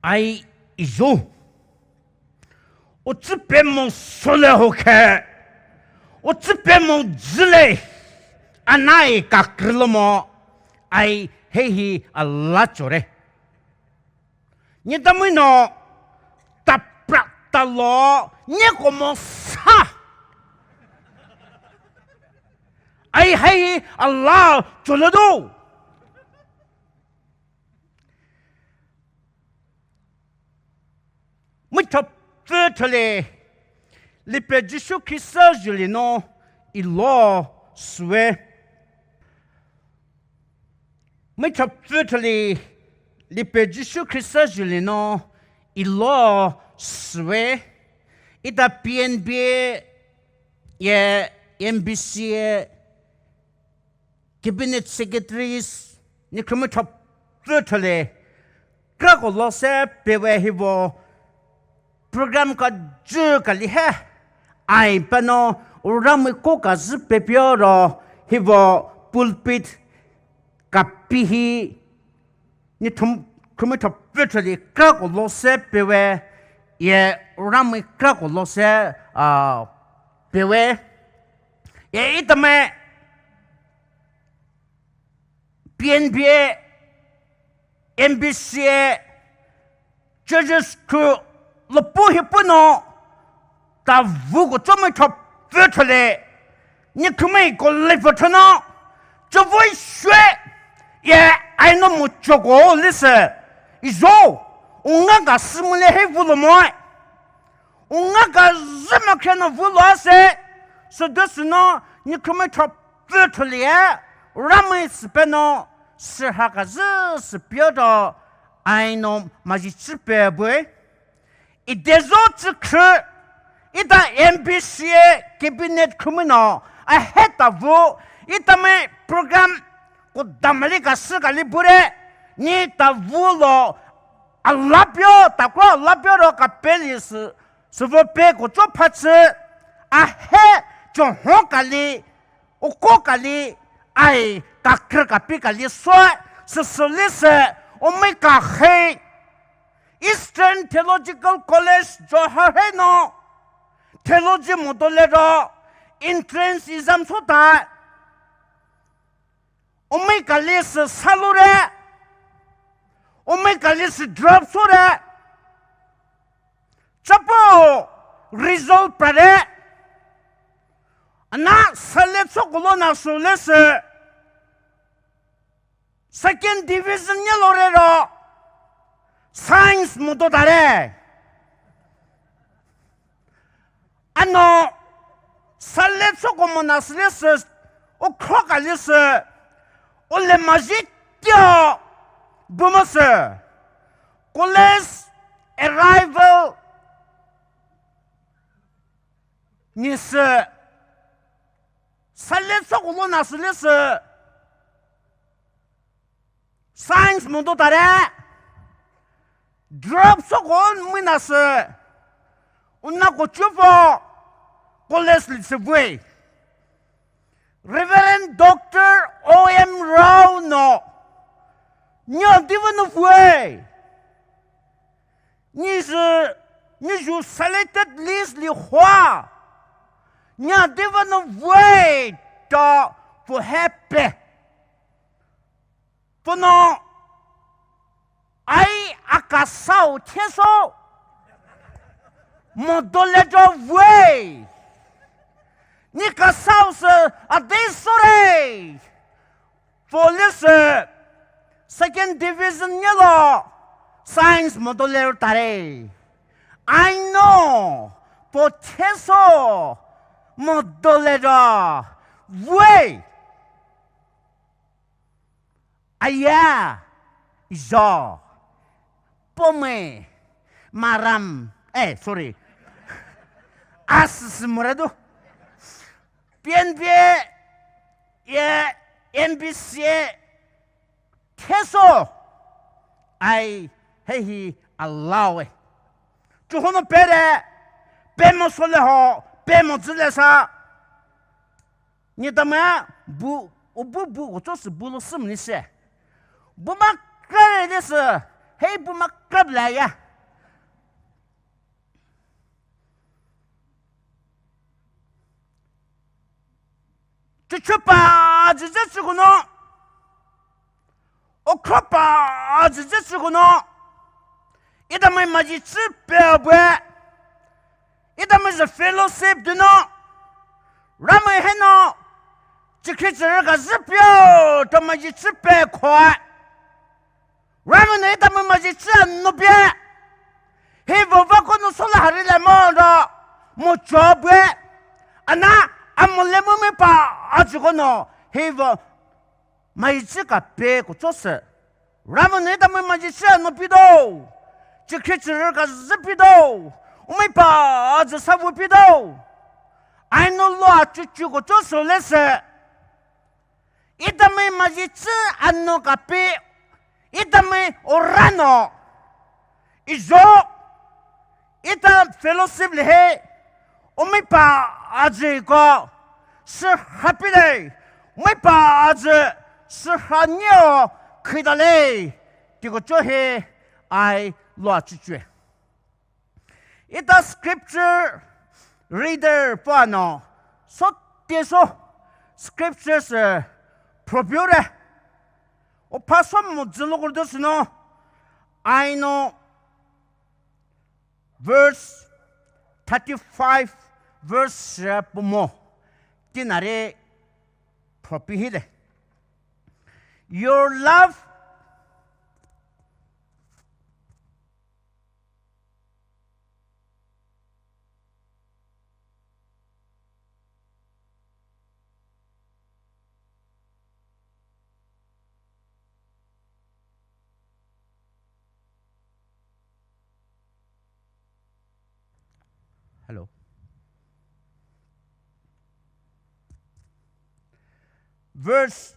哎呦，我这边么说了好看，我这边么之类，啊那一个格了么，哎嘿嘿啊拉着嘞，你怎么呢？打不打了？你个么啥？哎嘿啊拉着了都。没他这出来，里边只说开始就里呢，一老说，没他这出来，里边只说开始就里呢，一老说，一大边边也 NBC Cabinet Secretaries，你可没他这出来，这个老师别为希望。program ka je ka li ha ai pano ram ko ka zpe pyo ro hivo pulpit ka pi hi ni thum khum thap petali ka ko lo se pewe ye ram ka ko lo se pewe ye itame PNB NBC judges to了不许不能，但如果这么他做出来，你可没个来不成呢？这会学也爱那么做过的是，有我个什么来还不了么？我个什么可能不了是？是的是呢，你可没他做出来，让么是不能是那个是表达爱那么是指标不？一点肉只吃，一打 NBC cabinet criminal，哎，黑大夫，一打没 program， 我打没那个事个里不嘞，你打无了，啊拉表，打过拉表了个别的是否别个做拍子，啊黑就红个里，我过个里，哎，个克个别个里说，是历史，我没个黑。Eastern Theological College Johar है no theology मोदले रो entrance exam होता है उम्मीद कली से सालू रे उम्मीद कली से drop सो रे चपो result पड़े ना सले सो गुलो ना सोले से second division ये लोरे रो Science modo dare. Ano saletso como nas listas o crocalis o le magitio bumas coles arrival nis saletso como nas listas science modo dare. Drop so on minas una cochuvo coles way. Reverend Dr. O.M. Rao no not even of way. Ni you selected list li hua not even of way to for happy. For no ai akasau teso modolejo way ni kasau se adesore for this second division yellow science modolejo tare I know for teso modolejo way aya zo Pome maram sorry as morado PNB ye NBC keso ai hey allow it to hono pere pemo sole ho pemo zile sa ni dama bu o to se bu lo sim ni se bu ma kare de se 嘿不嘛格来呀。这却把子这时候呢，我可把子这时候呢，一旦没马去吃表不，一旦没是 fellowship 的呢，然后还呢，这开始个日表，他们去吃白块，然后呢，他们马去吃那边，嘿，我可能说了还是来么的，么做不，啊那。我来我们把这个呢，嘿我每次个别个做事，然后呢，他们每次那边头，就开始个日边头，我们把这三五边头，俺那老就个做事来是，一旦没每次俺那个别，一旦没我然呢，一说，一旦 fellowship 里嘿。我们把这个是 happy 的，我们把这是很牛可以的嘞，这个就是爱落去做。一到 scripture reader 不呢，说的说 scripture 是 preview 的，我怕什么字路过的是呢 ，I know verse 35 verse 不么，在那里 preview 的 ，Your love。Hello. Verse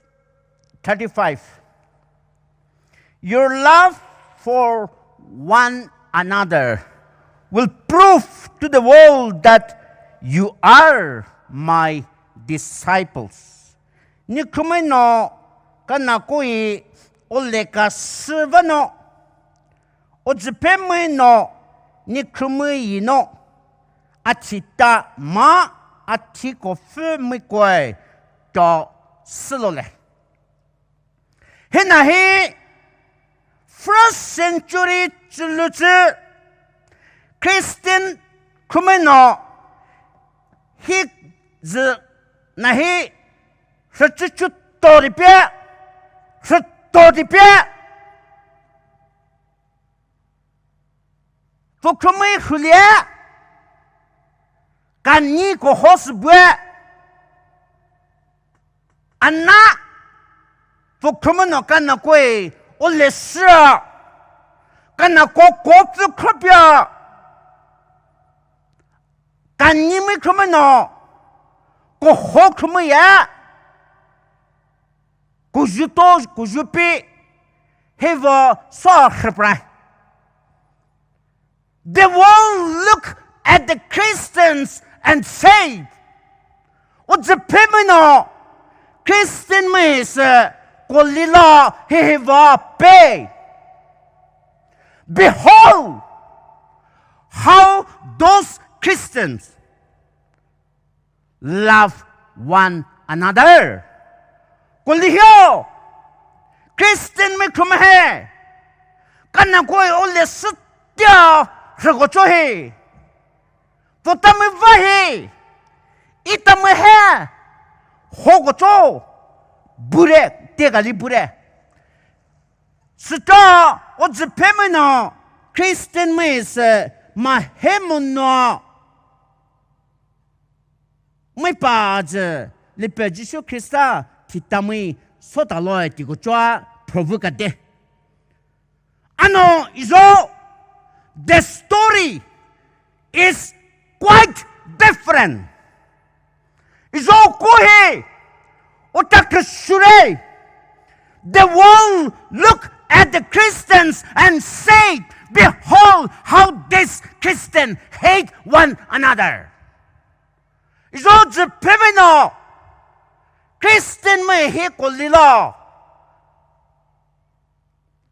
35. Your love for one another will prove to the world that you are my disciples. Ni kumeno kana koi oleka servano ojipemeno ni kumino atita ma atiko fe mikwe to silole. Hina he first century chuluchi Christian kumeno he z na he chuchu toripia chutoripia Fukumi hulia Kani ko hosbue Anna Fukumuno kana kwe Ole sha Kana ko kopu krupya Kani mi kumuno Ko hokumu ya Kujuto kujupi Hevo so khipra They won't look at the Christians and say, "What's the pimino? Christian means kolila heva pay." Behold, how those Christians love one another. Kolihyo, Christian me kumahe, kana koi ole sutya. Rego chohe, to tami vahe, itami he, hogo cho, bure, tegali bure. Sita, ozi pemino, Christian means mahemuno. Mai paz, le pejisho Christa, titami, sotaloy, tigo choa, provocate. Ano, iso. The story is quite different. The world look at the Christians and say, "Behold, how these Christians hate one another." Iso the pevino Christian may hate kolilo.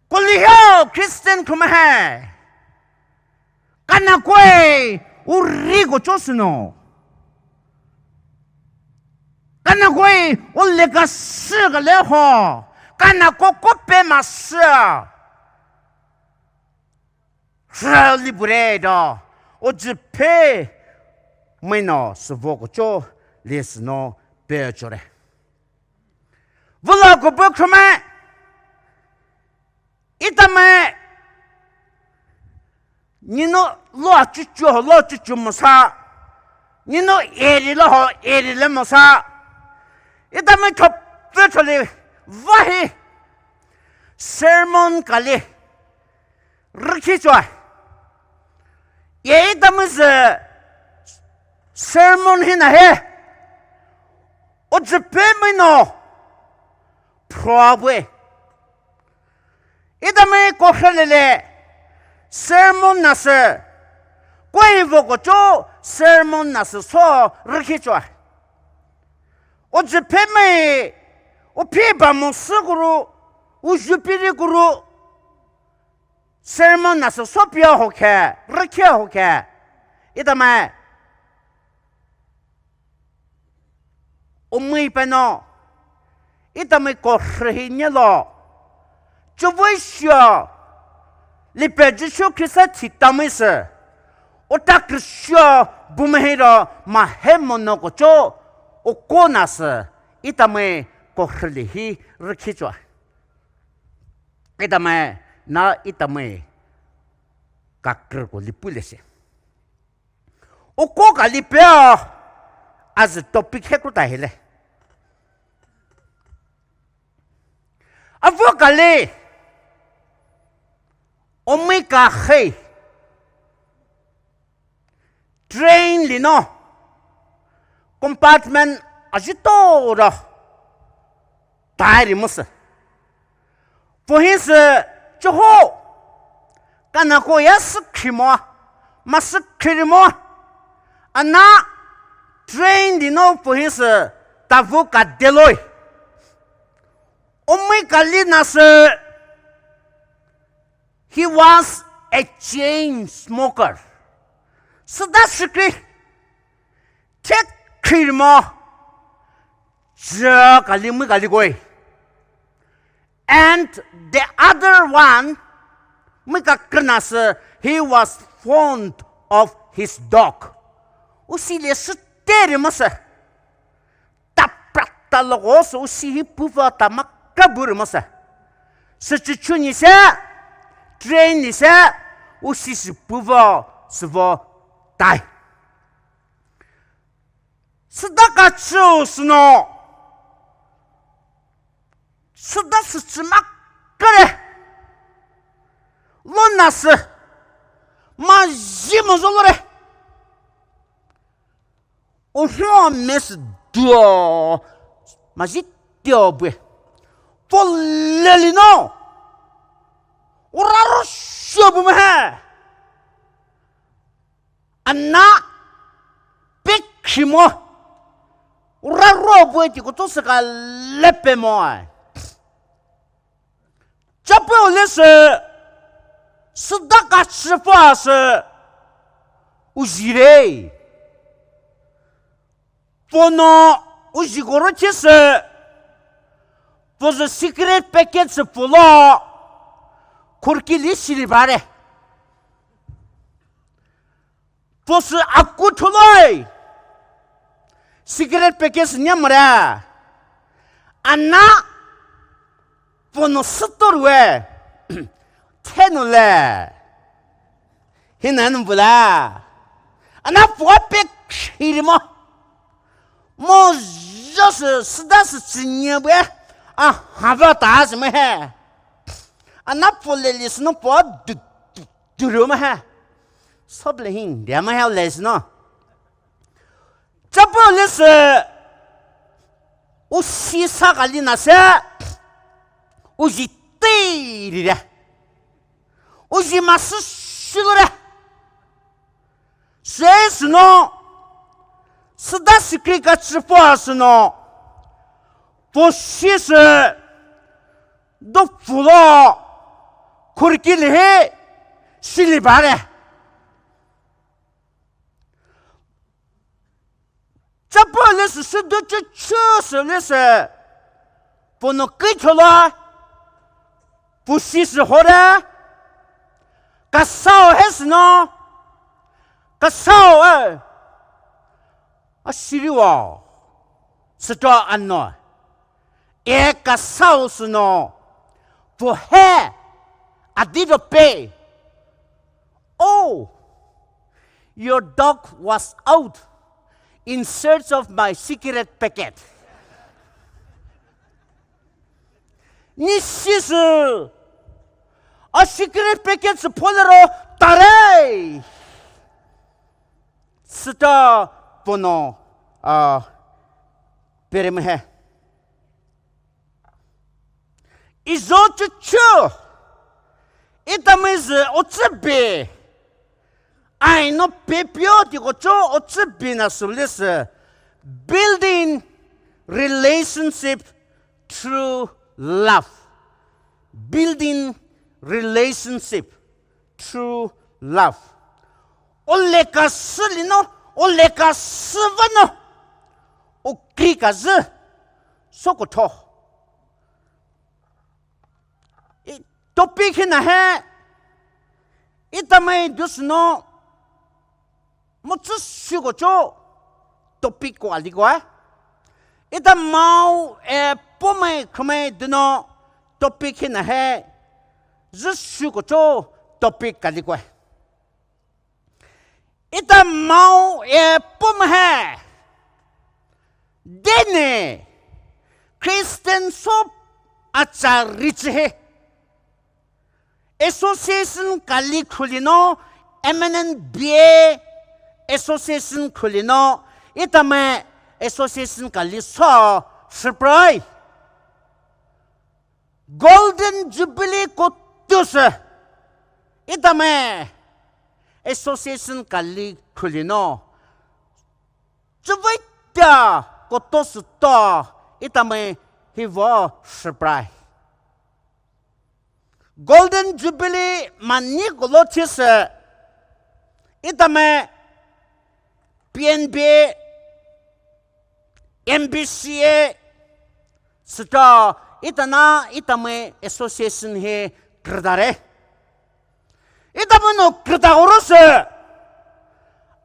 过里后 Christian 可么还？干那鬼，我这个就是喏。干那鬼，我那个是个来好，干那个别嘛是，是你不来的，我只配没呢是我个叫历史呢别着嘞，我那个不可买，一旦买，你那老就没啥，你那夜里了好，夜里了没啥。一旦没出不出来，哇嘿，sermon 咖喱，日起做，也一旦没是 sermon 嘿那嘿，我只陪没喏，probably，一旦没过下来嘞 ，sermon 那是，关于我个做 sermon 那是错日起做。我只陪没，我陪把我四个人，我就别的个人，什么那是说不要好看，日看好看，一旦没，我没办呢，一旦没搞10年了，就为啥？你别只说开始提到没事，我大概需要不没了，嘛还没那个做。我过那是，一旦没过日里去日起做，一旦没那一旦没，个个个里不来些，我过个里边还是都比开过大些嘞，啊我个里，我没个黑，drain 里喏。compartment 还是多的，大的么事？不显是之后，干那个也是开么？没是开的么？啊那 train 的那不显是大夫搞掉了，我们搞的那是 he was a chain smoker， 是的是个，这。开么？这个里没个里过 ，and the other one 没个跟那是 he was fond of his dog， 我心里是对的么是？打不打了我是我心里不发打么个不的么是？是只去你些，train 你些，我心里不发是发打。是那个就是呢，是的是怎么个嘞？我那是嘛一么说嘞？我说没事掉，嘛一掉不？我来了呢，我哪儿学不没？啊那别去么？我那肉不会的，我都是个来白嘛。这不有的是那个吃法是，我记得，不能我一个人去是，不是 secret packet 是不了，可是给你心里边的，不是阿姑出来。cigarette packet 是什么的？啊那不能死多了，太难了，很难不啦？啊那不别开的吗？我要是实在是今年不啊，还不要打什么嘿？啊那不来的是能不丢了吗？嘿，说不来很，两么还要来是呢？这不的是，我西沙个里那些，我是对的，我是嘛是虚的，谁是呢？是的是这个直播是呢，不是都服了， 코르길 해 실리바래 자빠레스 스드츠 추스레스 보노 끄초라 부시스 호라 가사오 했으노 가사오 시리와 스토 안노 에 가사오 스노 부해 아디도 빼 Oh, your dog was out in search of my cigarette packet. 니 시스 아 시크릿 패킷 폰으로 따래 스타 번호 베르메 이조츠추 이따미즈 어차피 아이노 베뼈디고 저 어차피나 솔레스 building relationship through love building relationship through love 올레가 슬리노 올레가 스바노 오크리가즈 소코토 이 토픽이나 해 이따마이 두스노 뭐츠 쉬고죠 토픽고 알리고아 이따 마우 에 뽀메 그메 드노 토픽이나 해 주시고죠 토픽 가지고 이따 마오에 뿜해 데네 크리스텐 섭 아차리치해 에소시에이션 갈리 쿨리노 에메넨 비에 에소시에이션 쿨리노 이따메 에소시에이션 갈리 서 서프라이 골든 주빌리 꽃두스 이다음에 에소시에이션 갈리 쿨리노 주비다 꽃두스 또 이다음에 히버 서프라이 골든 주빌리 만니 골로치스 이다음에 BNB MBC에 스타 이따나 이따메 에소시에이션 해 그러다래 이따면은 그러다 오르스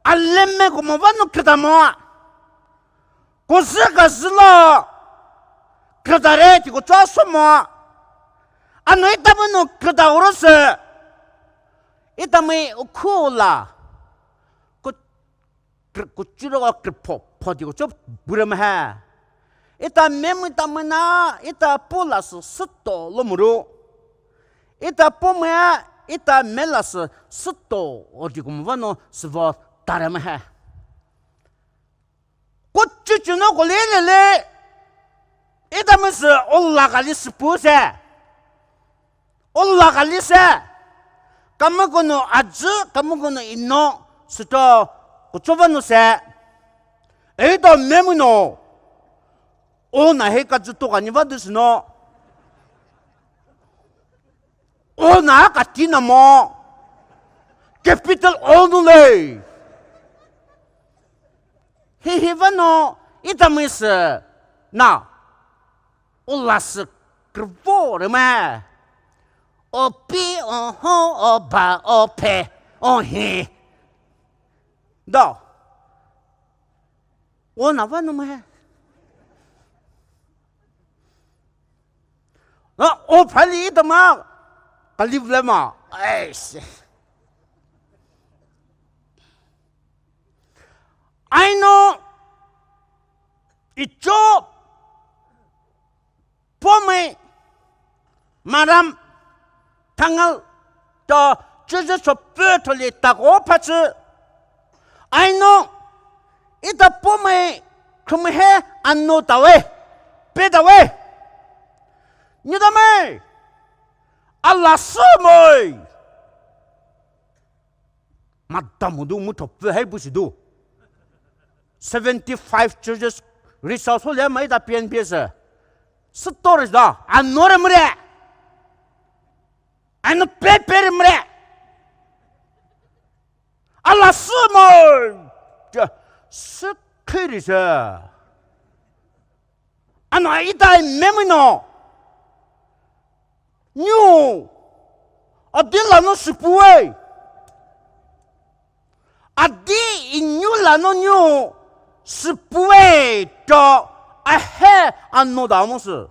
알렘메 고모반노 그러다 모아 고스가슬라 그러다래 디고 쫙서 모아 아노 이따면은 그러다 오르스 이따메 우쿠올라 그 쭈러가 그 포디고 좀 부르면 해 이따 메모 따면나 이따 볼라스 스토 로무로 이따 뽀메야 이따 멜라스 스토 어디고 뭐노 스버 따르면 해 꽃주주노 골레레레 이따면서 올라갈리스 부세 올라갈리세 까먹고는 아즈 까먹고는 있노 스토 고초반노세 에이다 메모노 오나 해까지 또 가니 받으시노 오나 같이나 뭐 캐피탈 오늘레 히히바노 이타미스 나 올라스 그보르메 오피 오호 오바 오페 오히 너 오나 바노메 오 빨리 이따마 갈리블레마 에이씨 I know 이쪽 봄에 마람 당을 더 쭈쭈쭈 뼈털리 있다고 파츠 I know 이따 봄에 그만해 안 놓다왜 빼다왜 니다메 알라 스모이 마다무도 무토프 해보시도 75 churches resource 홀레 마이다 PNP에서 스토리다 안 노래 물에 俺那别的没来，阿拉斯么这是可以的，俺那一代没没呢，牛，啊，对了，那是不会，啊，对，牛了那牛是不会的，哎嘿，俺弄到么事，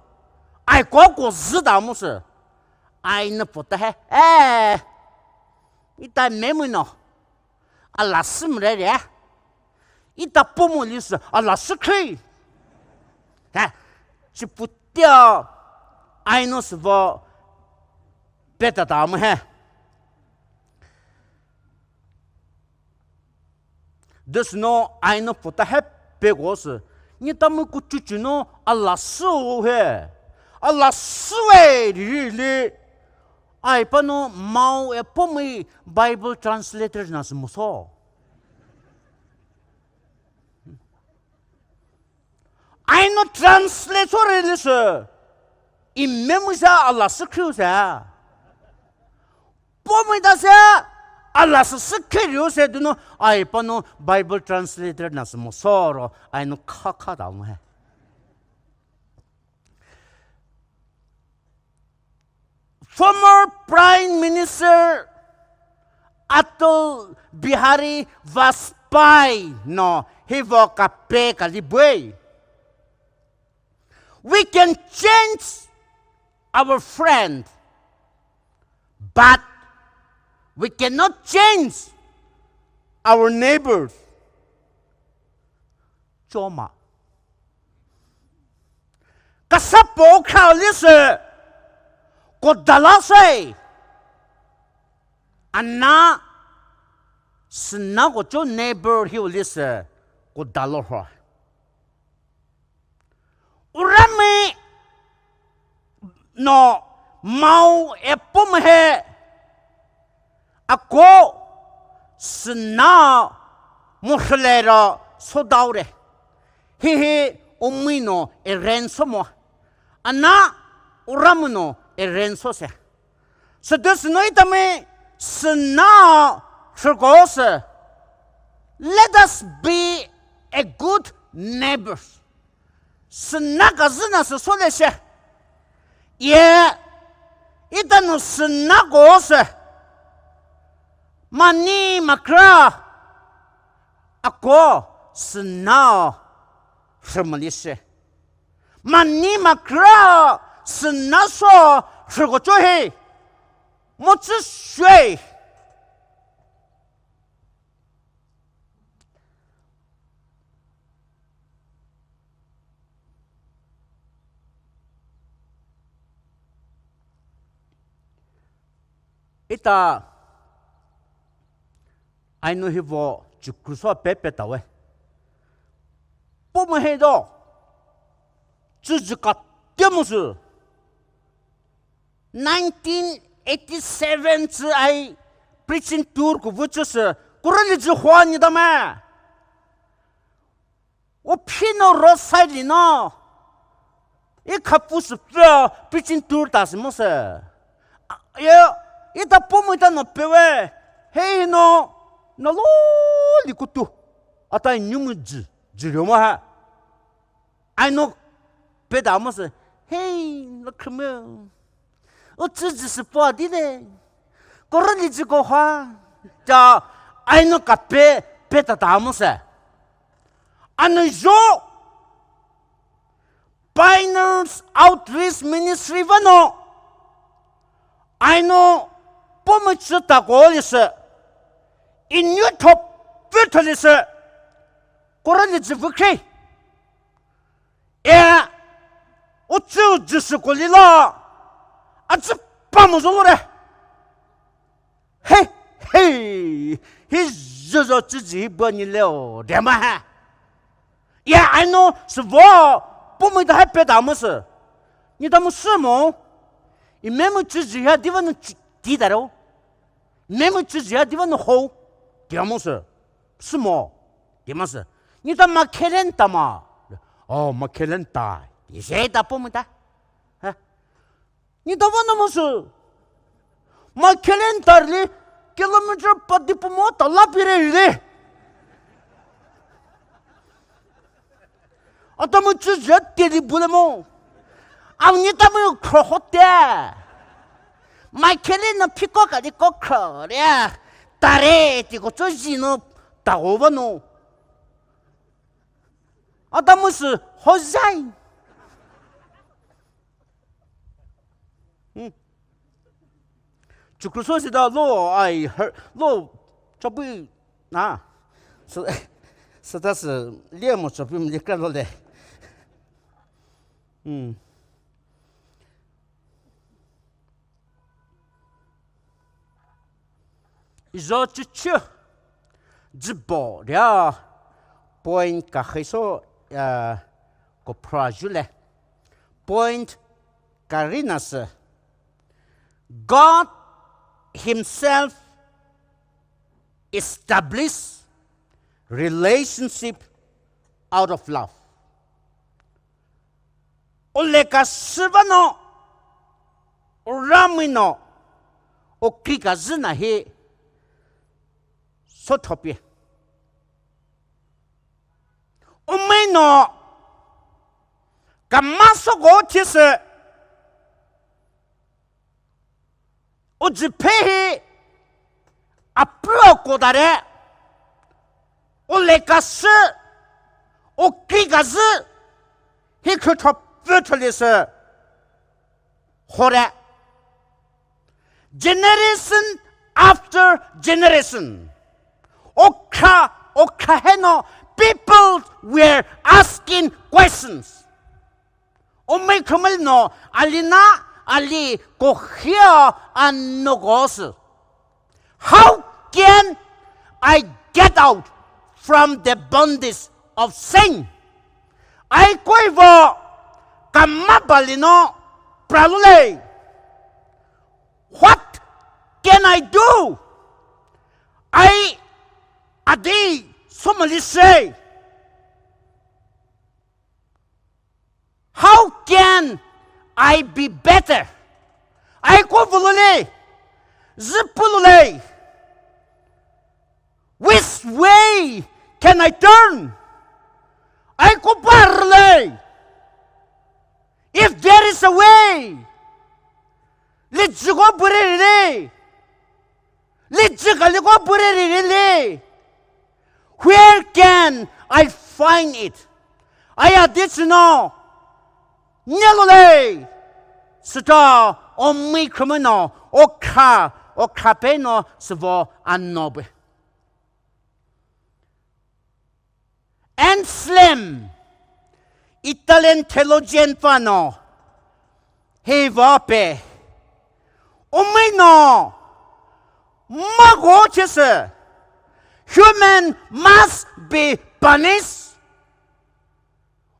哎，个是到么事。哎，那不得还哎，一旦没门呢，啊，那是没来的，一旦不门的是啊，那是可以，哎，就不掉，哎，那是不别的大么还，但是呢，哎，那不得还别个是，你他们个就呢，啊，那是我嘿，啊，那是喂的。哎，不能毛也不没 Bible translator 那是么说？哎，那 translator 的是，一没么啥阿拉是口噻，不没得噻，阿拉是口流噻的呢。哎，不能 Bible translator 那是么说了？哎，那卡到么还？Former Prime Minister Atal Bihari Vajpayee no hivo kape kalibwe. We can change our friend, but we cannot change our neighbors. Choma. Kasapo kaulise. Ko dalasay anna sna ko jo neighbor hi ulise ko daloha urame no mau epom he ako sna muhlera sodaure he umino e rensomo anna uramuno e renso se so this noite me sna churgos let us be a good neighbors sna gazna se so le se ye itano sna gos mani makra ako sna shmalise mani makra是那说是个做黑，没治水。一打，俺那些话就故说白白到位，不么黑到，自己个点么事。1987之爱 preaching tour 个不就是古人的句话你的吗？我偏到罗塞里呢，一看不是不 preaching tour 打什么事？哎呀，一打不没得那别喂，嘿喏，那罗里个多，啊但你们治了吗？哈，哎喏，别打么事？嘿，那可没。我自己是不的嘞，个人的这个话叫爱那个别的大么事，俺那说 Pioneers Outreach Ministry 问哦，爱那不么知道过的是，音乐头不头的是，个人的这不可以，哎，我就是过来了。啊，这把么说的？嘿嘿，嘿，热自己把你了，对吗？呀，俺喏是我，不没得还别大么事，你他们什么？你没么自己还地方能地的喽？没么自己还地方能好，对么事？什么？对么事？你他妈开人大嘛？哦，没开人大，你谁大不没大？你到我那么说， mà calendar li kilometer pati pumo tala pire li atamu chujat tiri bulemo awni tamu krohote my calendar piko kadi kokro ya tare ti ko chojino tagovano atamu su hozai 주크소시다 로 아이 로 저기 나 스타스 리에모 저기 리카로데 이저 찌찌 지보랴 포인트 카헤소 야 코프라줄레 포인트 카리나스 God Himself established relationship out of love. Oleka sivano ramino okika zina he sotopi. Umeno kamaso gotise 오지페히 앞으로 고다래 올레가스 오끼가스 히크토 퓨처리스 호래 generation after generation 오카헤노 people were asking questions 오메크멜노 알리나 Ali go here and no goes. How can I get out from the bondage of sin? I quiver kamabalino pralule. What can I do? I adi somebody say. How can I be better? I go fully. Zipulule. Which way can I turn? I go parley. If there is a way, let's go put it. Let's go put it. Where can I find it? I did know. Nyalole sta ommi criminal o capeno svo annobe and slim Italian theologian fano he vape omino magoches human must be punished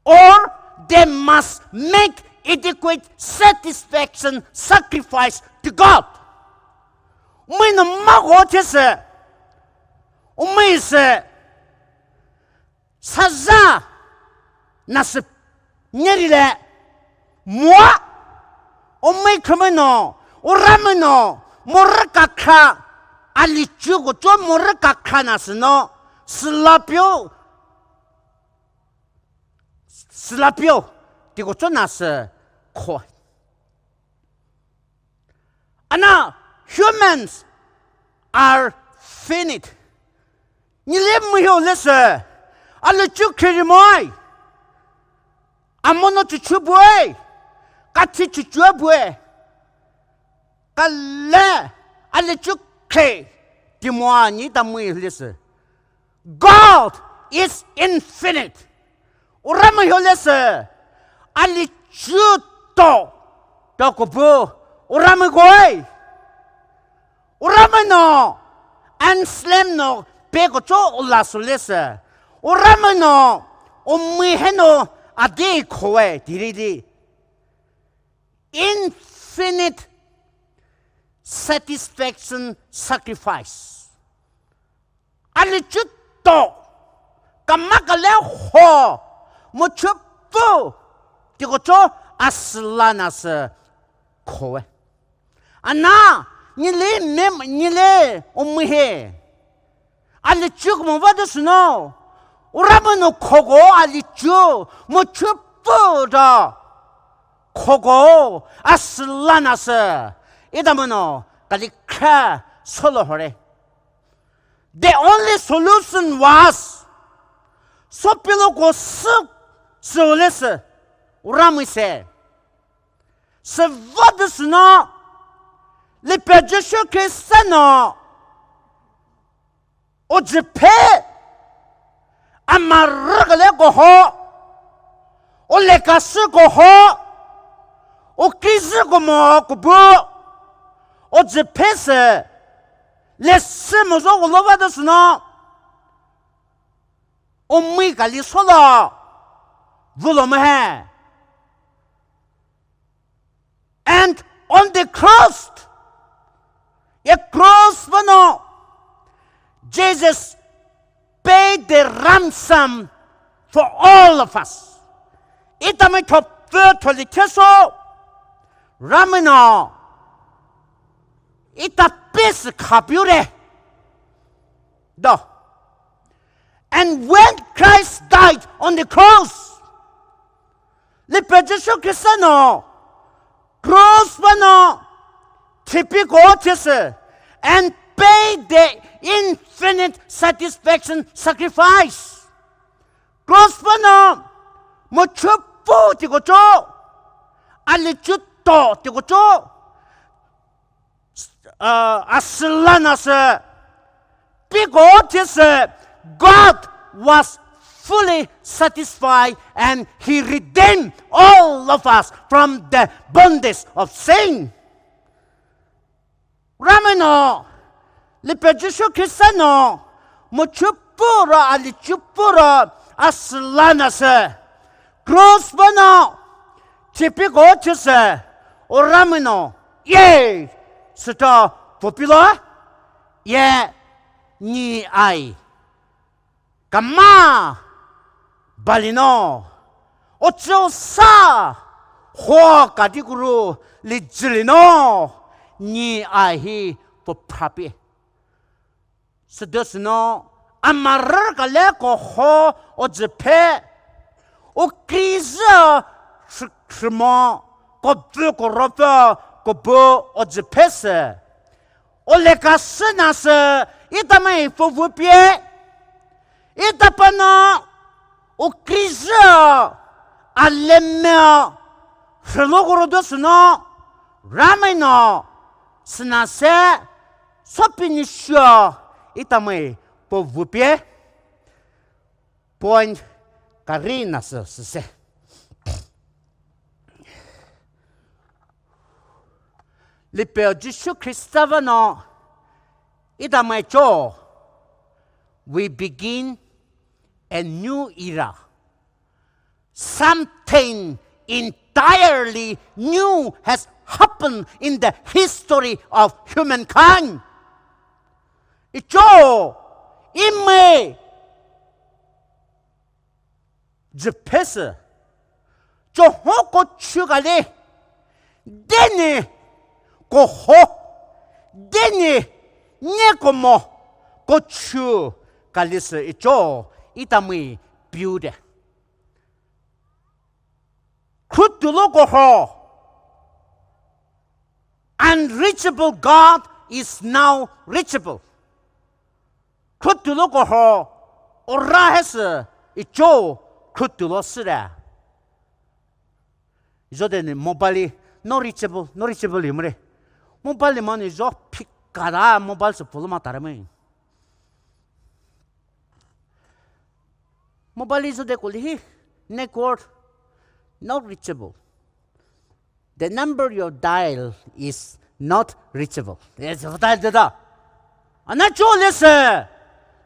or they must make adequate satisfaction sacrifice to God. Umay magotese, umay se saza nas nyerile moi umay kameno urameno morakaka alichugo to morakaka nasno slapio digo nas ko ana humans are finite ni lemyo lese ale chukri moi amono chuchubwe kati chuchubwe kale ale chukri dimwani damwe lese God is infinite uramyo lese ali chuto dokobu uramgoy uramano anslemno pegocho ulasulese uramano umiheno adi kowe diridi infinite satisfaction sacrifice ali chuto kamakale ho mochupo digocho aslanas kowe ana 你来我们嘿，阿里就我们话的是喏，我们no考过阿里就我全部的考过，阿是啦那是，一他们喏，阿里看错了好嘞。The only solution was 说比如果是的是，我们说，是话的是呢，你别就是给什么，我只配，阿妈热个来过好，我来个是过好，我给是个么个不，我只配是。来什么说我老板的事呢？我没跟你说了，不了么还 ？And on the cross, a cross不呢 ？Jesus paid the ransom for all of us. 一他们他不脱离接受，他们呢？一大辈子卡表的，的。And when Christ died on the cross, 你别只说个什么 ，cross 不呢？typical 就是 ，and pay the infinite satisfaction sacrifice。cross 不呢？我全部这个做，阿里就多这个做。Aslanase, because God was fully satisfied and He redeemed all of us from the bondage of sin. Rameno, Lipejusho Kisano, Muchupura alichupura Aslanase, Crossbano, typical to say, or Rameno, yea. 是的，不必了，也你爱干嘛？巴里诺，我只有啥花家的咕噜，你这里诺，你爱he不怕别。是的是喏，阿妈儿个来个好，我只配，我给着是什么？个不个罗不。个不，我只拍摄，我那个是那是，一他们不别，一他们呢，我给着阿勒苗，是如果都是呢，他们呢是那些，说不定需要一他们不别，point 个人那是谁？里边就是基督徒呢，一旦没做 ，we begin a new era. Something entirely new has happened in the history of humankind. 一做，因为这辈子做好个去个嘞，但呢。个好，但呢，你个么个处，个历史一做，一他们标的，可多了个好 ，unreachable God is now reachable。可多了个好，我拉还是一做，可多了是的。你说的呢？mobile not reachable 有没得？ mobile man is off pick kada mobile se pulma tarame mobile is de kuli network not reachable the number you dial is not reachable yes dial da ana cholese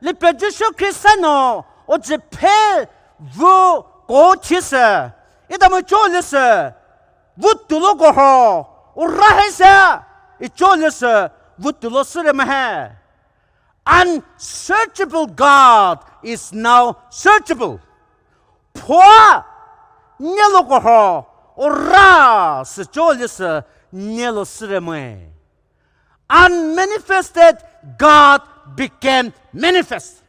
le pejo kristano o je pe vu go chise idam cholese vu tulo go ho urahese It's unsearchable God is now searchable. Poor Nelogoho or Ra Sejolus Nelosreme. unmanifested God became manifest.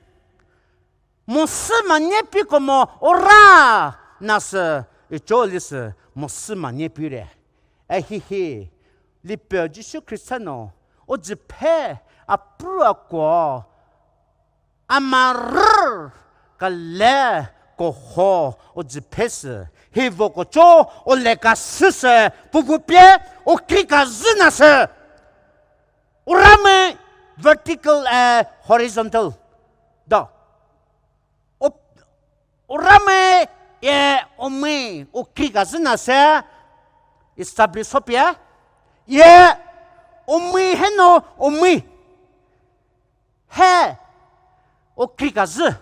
莫斯嘛捏比个么，ora那是做的是莫斯嘛捏比嘞，哎嘿嘿，你表弟是 Cristiano， 我只配啊不啊过，啊嘛日个嘞个好，我只配是，希望个做我来个试试，不变，我给个日那是，我让么 vertical horizontal， 到。Orame ye ome o kika zina se establish hopia ye ome heno ome he o kika z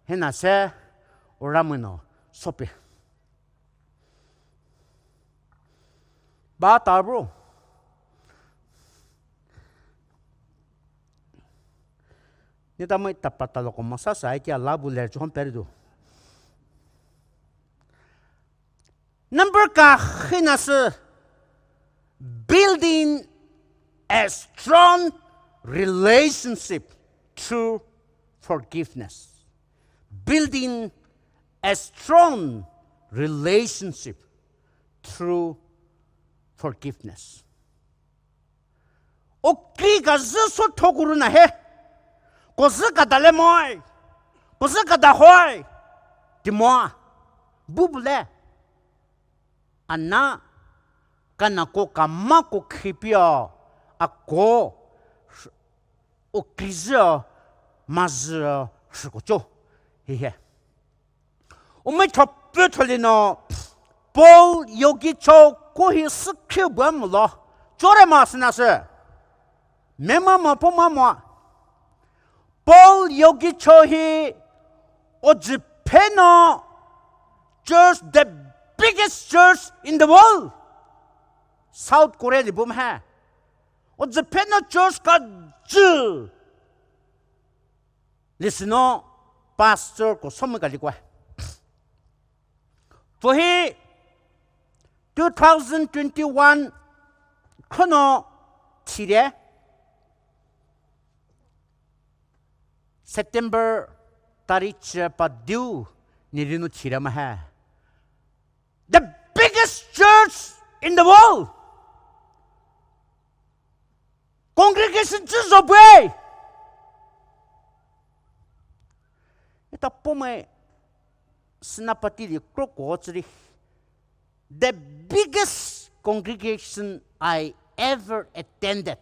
hena se orame no sope ba ta bro ni ta mai tapata lo ko masa sai ki Allah bu le chon perdu number ka hinas building a strong relationship through forgiveness building a strong relationship through forgiveness 오키 가즈 소토구르나 해 고스가 달레모이 고스가 다호이 디모아 부블레 안나 까나코 까마코 키피어 아코 오키즈 마즈 스고죠 헤헤 오메 첩뼈털리노 볼 여기 저 고히 스킬 뭐물로 쪼레마스나스 메마마 포마마 볼 여기 저히 오즈페노 church the biggest church in the world South Korea li bum hai 오즈페노 church ka 즈 listener pastor ko som ka likwa tohi 2021 kono chire September tarich pa due nirinu chirama hai the biggest church in the world congregation jizobe eta pome snapati li krokochri the biggest congregation I ever attended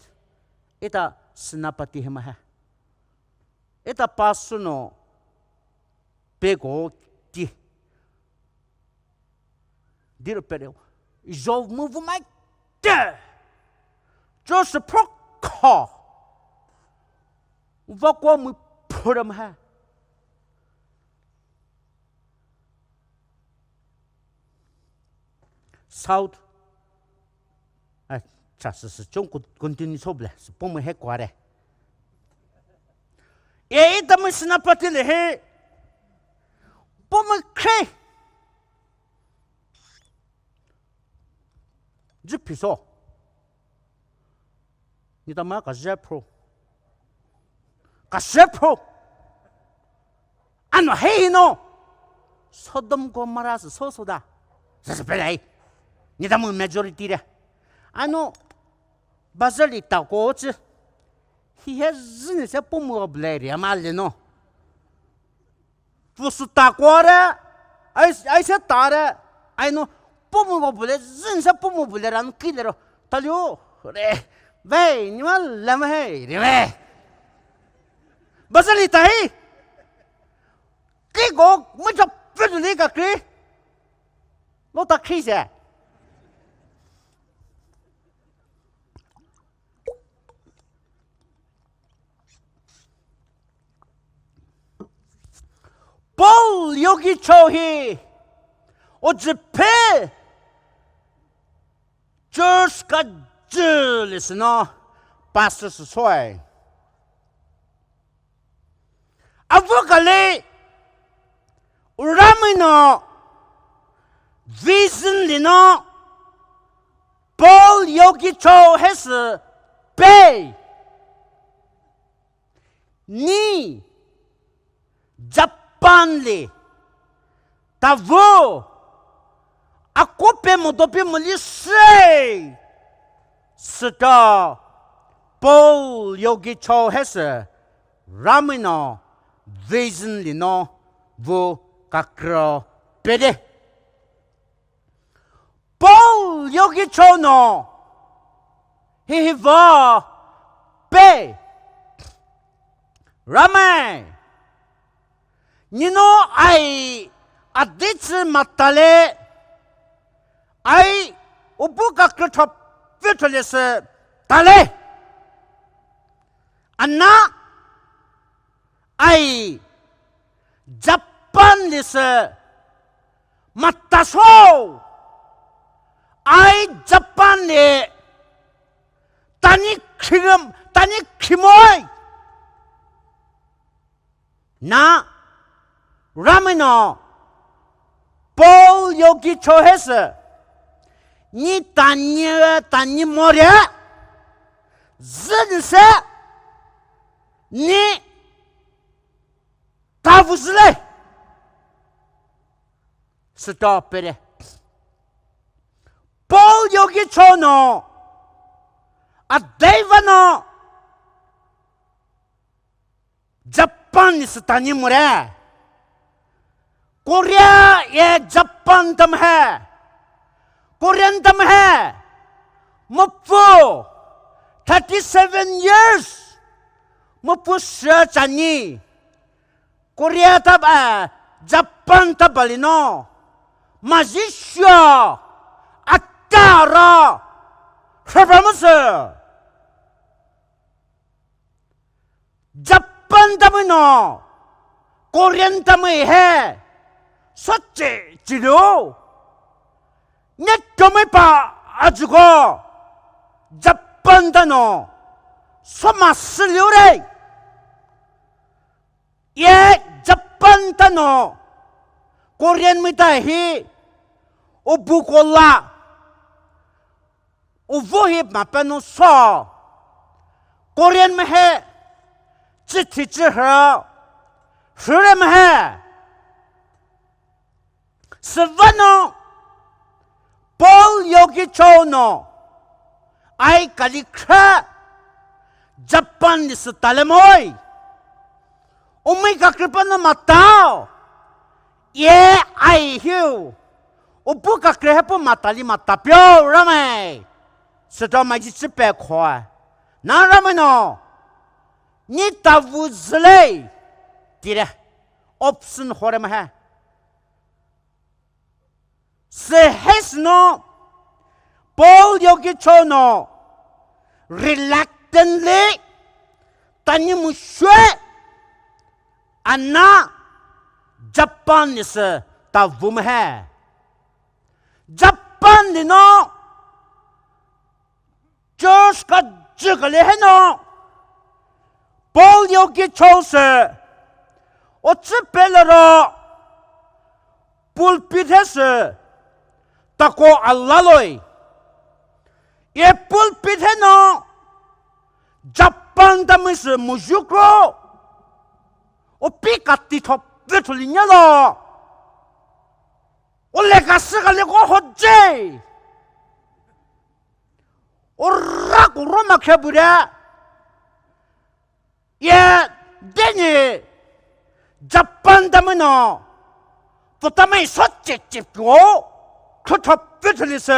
eta snapati hema hai eta pasuno pego ti dir pereu jo move my de just proko va kwa mu puram ha South cha是中国continue错不了是不么黑瓜的也他们是那不的了嘿不么开就比如说你他妈个10 pro 个10 pro 安那黑喏소돔 고모라스 소소다这是本来你他们 majority 的안노 바젤리 타고츠 he has in se pomo bleri amalino fusu takora ai se tara ai no pomo bleri zin se pomo bleri an kilero talio re vai ni mal lama hai re vai bazelli tai ki go mo jo peduli ka ki lo ta ki se 볼 여기 저희 어즈페 저스가 즈리스너 바스스 소이 아부갈레 우라미노 비즌리노 볼 여기 저 해스 背你Japan里大夫啊，国别么多别么里谁是的，不有个超还是Ramino vision里呢，我个个别的，不有个超呢，嘿嘿我背Ramai。你呢？哎，啊，这次马达嘞，哎，我不搞个他别出来是打嘞，啊那，哎，Japan 里是马达手，哎，Japan 里，但你去么？那。Ramino， 包有个错还是你当你没的，人生你打不死嘞，是倒背的。包有个错呢，啊，对方呢，Japan 是当你没的。कोरिया ये जापान तम है कोरियन तम है मुप्पू 37 years मुप्पू चानी कोरिया तब जापान तब बलिनो मजिश्या अट्टारा शब्दमस जापान तम नो कोरियन तम है सच्चे चिलो नेटोमे पा आजुको जापान दानो सोमासलियो रे ये जापान दानो कोरियन में ही उबुकोला उवोही मापनो सो कोरियन में है चिट्ठी चिह्र शुरे में है Savano Paul Yogi Chono I Kalikra Japan is Talamoy Omega Kripana Matao Ye I hear Ubuka Krepo Matali Matapio Rame Sadoma Jipe Koi Na Ramano Nita Wuzley Tira Option Horemaha Sehesno Paul Yogi Chono reluctantly Tanya Mushwe Anna Japan is ta vumhe Japan no Just ka jiggle no Paul Yogi Chose Otsipelero Pulpit has Tako Allaloi Ye pulpit no Japan damis mujukro O pikati top vitolinya lo O legasi galego hoje O raku roma kebura Ye deni Japan damino Potamai soche chipko Top vitolis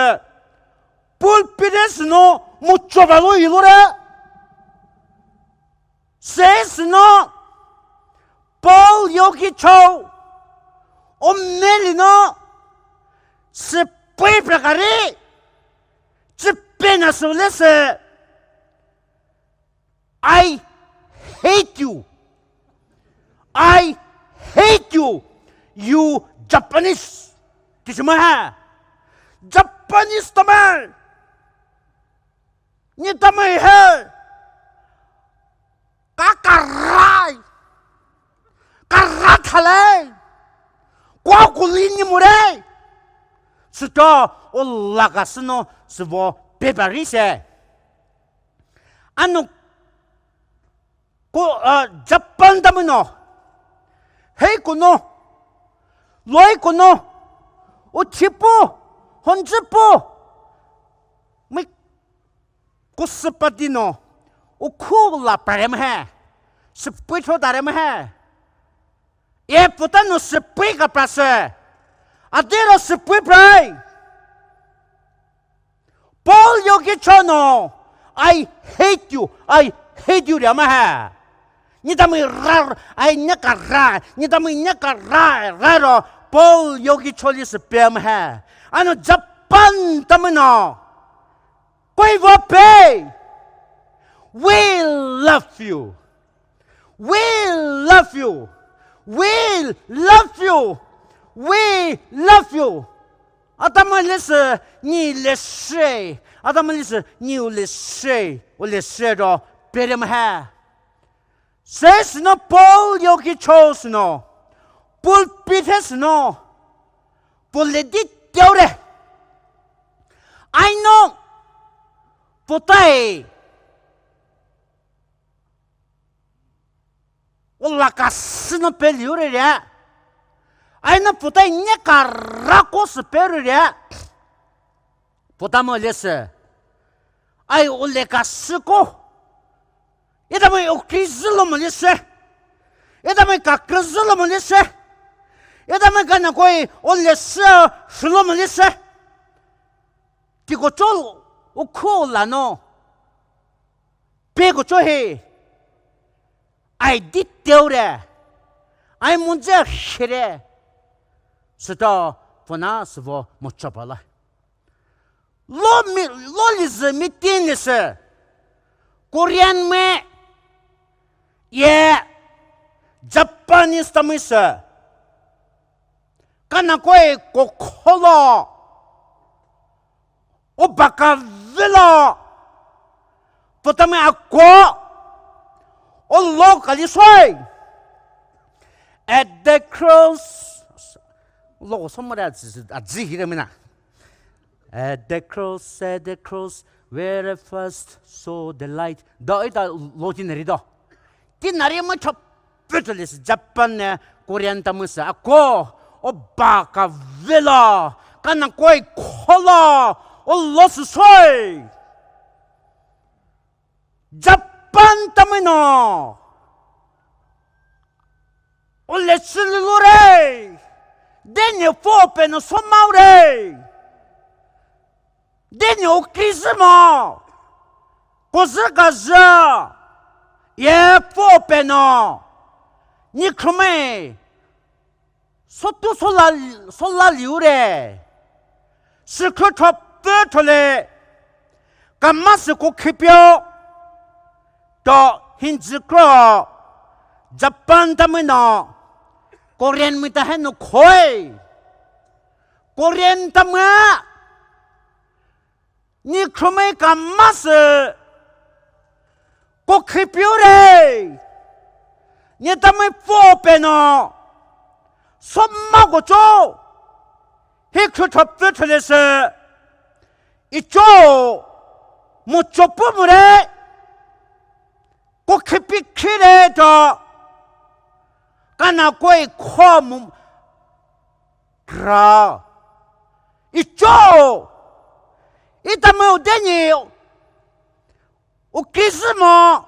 Pulpides no mucho valo ilore Says no Paul Yogi Cho O Melino Se puoi pregare Se pena solese I hate you I hate you You Japanese Kishimaha Japanese taman Ni tamay he Kakaray Karathalay Kwakulini mure Sito o lagasno Svo peparise Japan tamino hey kuno loi kuno o chipo honjipo me kuspadino o kula parem hai spiritual darem hai ye putano spui ka prase adero spui prai Paul yogi chono I hate you ram hai ni dami rar ai nyakara ni dami nyakara raro Paul yogi choli se pem hai Japan tamino koi wo pe we love you we love you we love you we love you Adama lese ni lese Adama lese ni lese o lese ro perem hai Says no Paul yogi chose no pulpit has no pulledit teore I know putai Ola kasno peliure ya I know putai nyaka rakos peru ya Putamo lese I ole kasiko Idame okizlo molise Idame kakzlo molise Idame kana koi olese shlo molise Tiko chol ukola no Pego chohe I did teore I munje shire Sito pona svo mochapala Lo lize mitin lise Korean me Yeah, Japanese tamisa. Kana koi kokolo. O baka villa. Potame ako. O locally soy. At the cross. Lo, somebody else is at Zihiremina. At the cross, where I first saw the light. Do it a lodin rido. Tinari mo chop putalis Japan Korean tamusa. Ako o baka villa. Kana koi kola o los soy. Japan tamino. O lesilure. Denyo fope no somaure. Denyo okizmo. Kozagaza. Ye fope no. Nikome. Sotu sola liure. Secret virtually. Kamasiku kipyo. To hinzikro. Japan tamino. Korean mitaheno koi. Korean tama. Ni krume kamase. Ko kipyure. Ni tame fope no. Sommago cho. Hikutop virtualise. Icho. Muchopumure. Ko kipikire to. Kana koi kom kra icho itame udeni ukizmo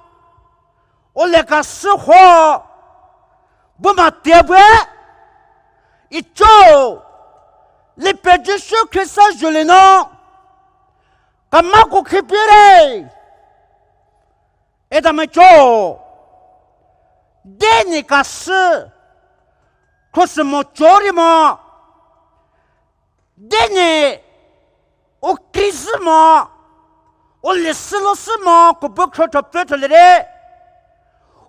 oleka suho buma tebe icho le pedisho que ça je le nom kamako kipire etame cho Deni kası kusmo çorimo Deni o krizmo o lesilosmo kubukro toplatılere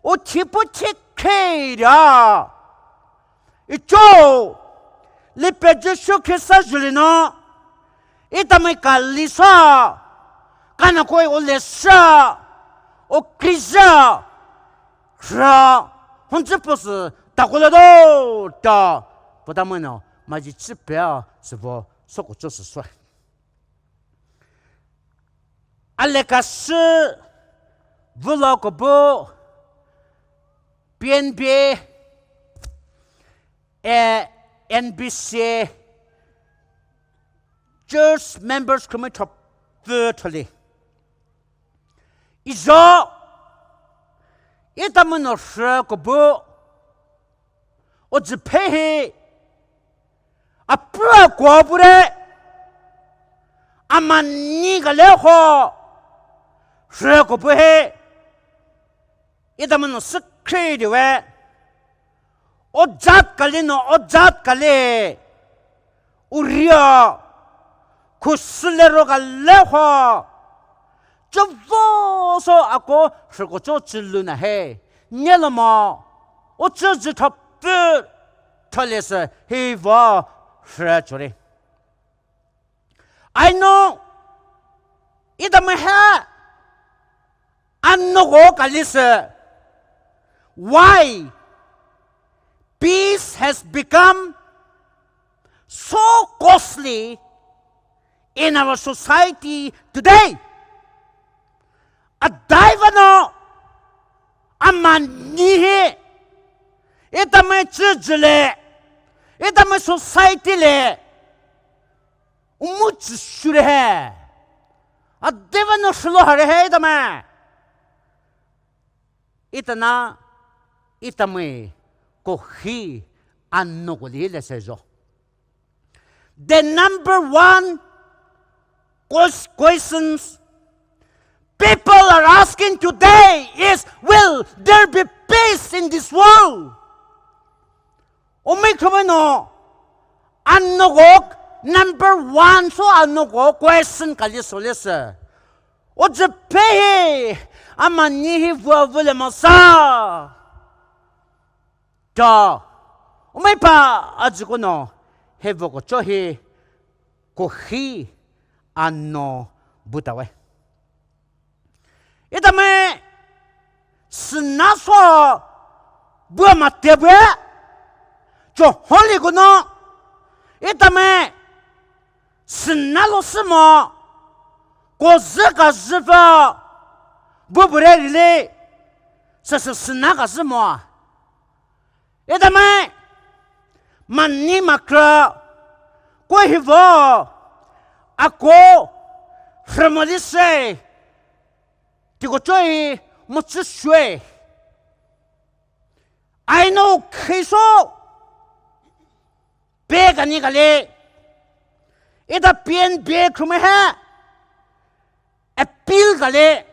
o tipo çekeyra İço le pedisho kesa julino İtame kalisa Kana koy o lesa o kriza Ra, 혼자 버스 다고라도 다 보다면요 마지 집배야 스보 속고 줬어 쏴 알레카스 vlog 不边边NBC church members 可没出virtually 一说一他们那说个不我只配啊不过不嘞啊嘛你个了好说个不嘿一他们那是可以的喂我扎个哩喏我扎个哩我呀可是了罗个了好这我说阿哥是个做之路呢嘿你了吗我这他不他也是嘿我是做的 I know 一他们哈安那个个历史 why peace has become so costly in our society today. A divano a manihe ita may church ita may society le umuch shure hai a divano shlo hare hai ita may itana ita may kohi anno ko li le sejo the number one questions people are asking today is will there be peace in this world omikhamano anno ko number one so anno ko question kali solesa o je pe amani vo vole masa 자, 오메파 아직은요 해보고 저희 고히 안노 부다웨. 이다음에 스나서 뭐마 때베 저 홀리구노. 이다음에 스나로 스모 고즈가 즈바 뭐브레리 서서 스나가 스모 이다음에 만니 마크라 고히보 아고 프로모디세 디고 저희 못쓰쉐 I know 케소 베가니갈레 이다 비엔비에 그메해 에필갈레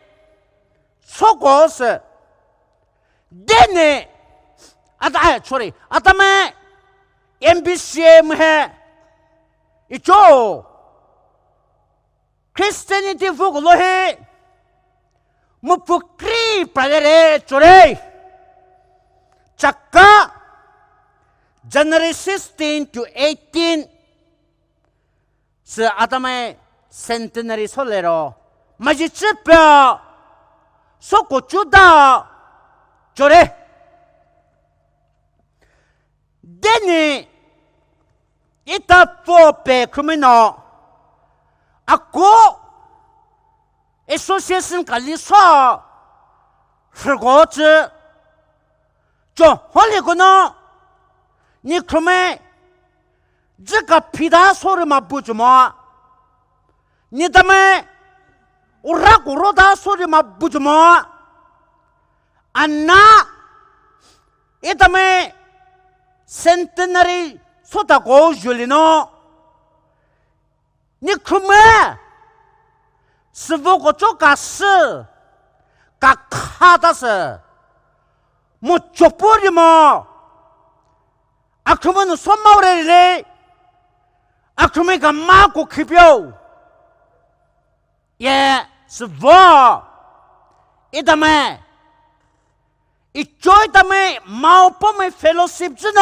소고스 데네 आता sorry आता मैं MBCM है इचो Christianity फुगलो है मुफुक्री पढ़े चोरे चक्का January 16 to 18 से आता मैं centenary सोलेरो मजिचिप्या सोको चुदा चोरे Deni ita pope criminal ako association kalisa forgotten jo holy gono ni krume jika pida sore mabujuma ni dame urak uroda sore mabujuma anna itame centenary 소다고 줄리노 니크메 스보고 쪼가스 까카다스 뭐 쪼뿌리모 아크면 손마오레리 아크메가 마고 키벼 예 스보 이다메 이쪽이다메 마오pom의 펠로십 주노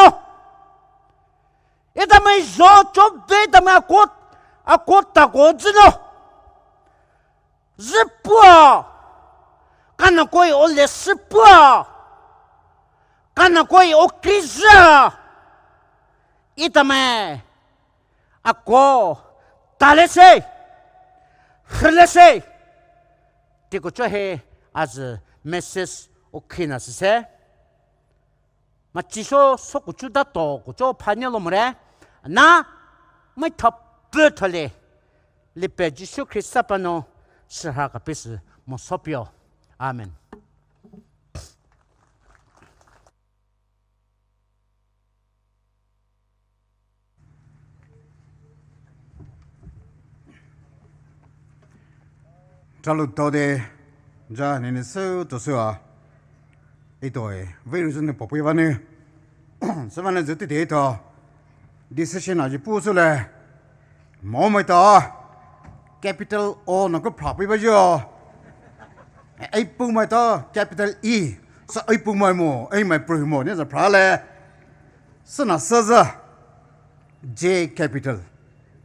이다메 저쪽이다메 아꽃다고 주노 즈뿌아 까나코이 올레 스뿌아 까나코이 오크리자 이다메 아코 달레세 흘레세 디고 저해 아즈 message OK 那是噻。嘛，至少说个就得多，个就朋友了么嘞？那没他不他嘞，你别只说可以啥办呢？是哈个别是没说标，阿门。这路到的，这你的手都是啊，一对为了真的宝贝玩呢，是玩的就得一套，你事情那就不出来，毛没到 ，capital O 那个 property 不就，哎不没到 capital E， 是哎不没么，哎没不么，你是啥嘞？是那是子 J capital，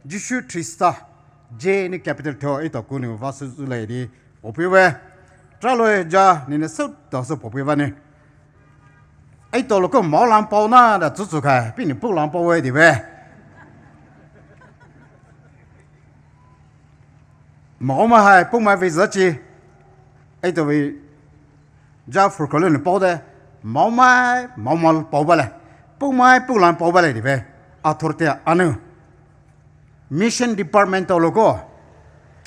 继续 Trista。J 你 capital 条一道过年发生出来的，宝贝喂，这来家你的手都是宝贝喂呢。哎，到了个毛囊包呢，的煮开，比你不囊包喂的喂。毛嘛还不买为自己，哎，都为家户口里包的，毛包不来，不买不囊包不来的喂，啊，托的啊呢。Mission Department 到了个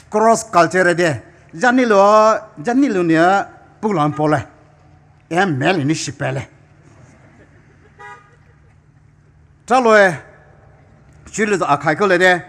cross culture 的，让你呢不能跑嘞，也没人你失败嘞。这来，去了是开口来的，